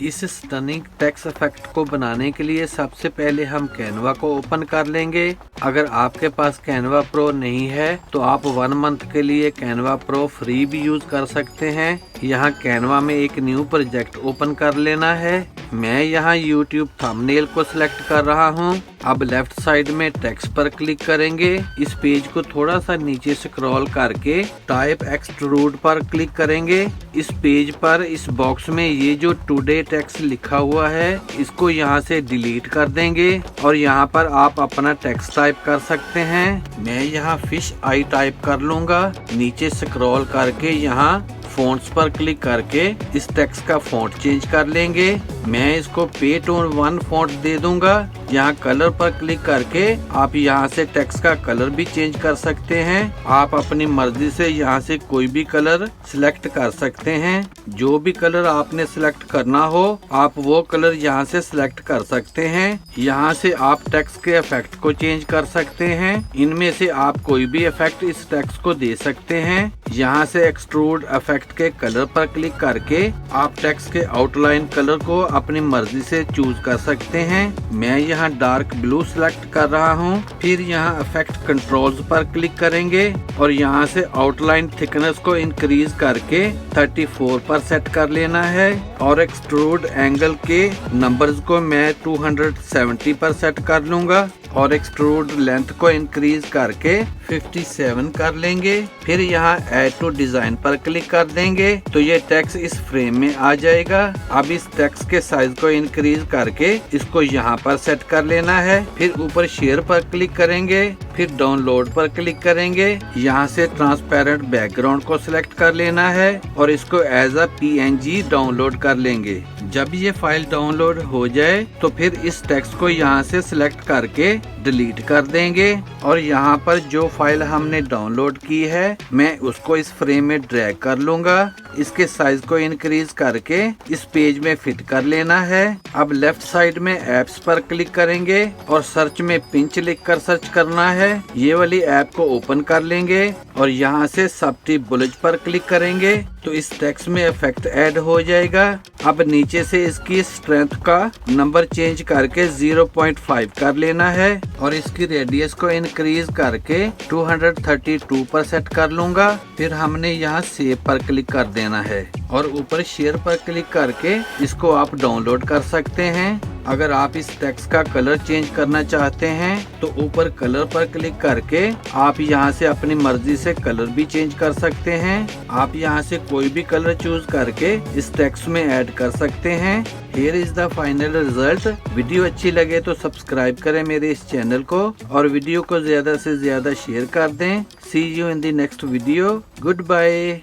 इस stunning text effect को बनाने के लिए सबसे पहले हम कैनवा को ओपन कर लेंगे। अगर आपके पास कैनवा प्रो नहीं है तो आप 1 मंथ के लिए कैनवा प्रो फ्री भी यूज कर सकते हैं। यहाँ कैनवा में एक न्यू प्रोजेक्ट ओपन कर लेना है। मैं यहाँ YouTube थंबनेल को सिलेक्ट कर रहा हूँ। अब लेफ्ट साइड में टेक्स्ट पर क्लिक करेंगे। इस पेज को थोड़ा सा नीचे स्क्रॉल करके टाइप एक्सट्रूड पर क्लिक करेंगे। इस पेज पर इस बॉक्स में ये जो टुडे टेक्स्ट लिखा हुआ है इसको यहाँ से डिलीट कर देंगे और यहाँ पर आप अपना टेक्स्ट टाइप कर सकते हैं। मैं यहाँ फिश आई टाइप कर लूंगा। नीचे स्क्रॉल करके यहाँ फ़ॉन्ट्स पर क्लिक करके इस टेक्स्ट का फ़ॉन्ट चेंज कर लेंगे। मैं इसको पे टोन 1 फ़ॉन्ट दे दूंगा। यहाँ कलर पर क्लिक करके आप यहाँ से टेक्स्ट का कलर भी चेंज कर सकते हैं। आप अपनी मर्जी से यहाँ से कोई भी कलर सिलेक्ट कर सकते हैं। जो भी कलर आपने सिलेक्ट करना हो आप वो कलर यहाँ से सिलेक्ट कर सकते हैं। यहाँ से आप टेक्स्ट के इफेक्ट को चेंज कर सकते हैं। इनमें से आप कोई भी इफेक्ट इस टेक्स्ट को दे सकते हैं। यहाँ से एक्सट्रूड इफेक्ट के कलर पर क्लिक करके आप टेक्स्ट के आउटलाइन कलर को अपनी मर्जी से चूज कर सकते हैं। मैं यहाँ डार्क ब्लू सिलेक्ट कर रहा हूँ। फिर यहाँ इफेक्ट कंट्रोल्स पर क्लिक करेंगे और यहाँ से आउटलाइन थिकनेस को इंक्रीज करके 34 पर सेट कर लेना है और एक्सट्रूड एंगल के नंबर्स को मैं 270 पर सेट कर लूंगा और एक्सट्रूड लेंथ को इंक्रीज करके 57 कर लेंगे। फिर यहाँ ऐड टू डिजाइन पर क्लिक कर देंगे तो ये टेक्स्ट इस फ्रेम में आ जाएगा। अब इस टेक्स्ट के साइज को इंक्रीज करके इसको यहाँ पर सेट कर लेना है। फिर ऊपर शेयर पर क्लिक करेंगे। फिर डाउनलोड पर क्लिक करेंगे। यहाँ से ट्रांसपेरेंट बैकग्राउंड को सिलेक्ट कर लेना है और इसको एज अ PNG डाउनलोड कर लेंगे। जब ये फाइल डाउनलोड हो जाए तो फिर इस टेक्स्ट को यहाँ से सिलेक्ट करके डिलीट कर देंगे और यहाँ पर जो फाइल हमने डाउनलोड की है मैं उसको इस फ्रेम में ड्रैग कर लूंगा। इसके साइज को इंक्रीज करके इस पेज में फिट कर लेना है। अब लेफ्ट साइड में एप्स पर क्लिक करेंगे और सर्च में पिंच लिखकर सर्च करना है। ये वाली ऐप को ओपन कर लेंगे और यहाँ से सबटिप बुलेट पर क्लिक करेंगे तो इस टेक्स्ट में इफेक्ट ऐड हो जाएगा। अब नीचे से इसकी स्ट्रेंथ का नंबर चेंज करके 0.5 कर लेना है और इसकी रेडियस को इंक्रीज करके 232 पर सेट कर लूंगा। फिर हमने यहाँ सेव पर क्लिक कर देना है और ऊपर शेयर पर क्लिक करके इसको आप डाउनलोड कर सकते हैं। अगर आप इस टेक्स्ट का कलर चेंज करना चाहते हैं तो ऊपर कलर पर क्लिक करके आप यहाँ से अपनी मर्जी से कलर भी चेंज कर सकते हैं। आप यहाँ से कोई भी कलर चूज करके इस टेक्स्ट में ऐड कर सकते हैं। Here is the final result। Video अच्छी लगे तो सब्सक्राइब करें मेरे इस चैनल को और वीडियो को ज्यादा से ज्यादा शेयर कर दें। See you in the next video। Goodbye।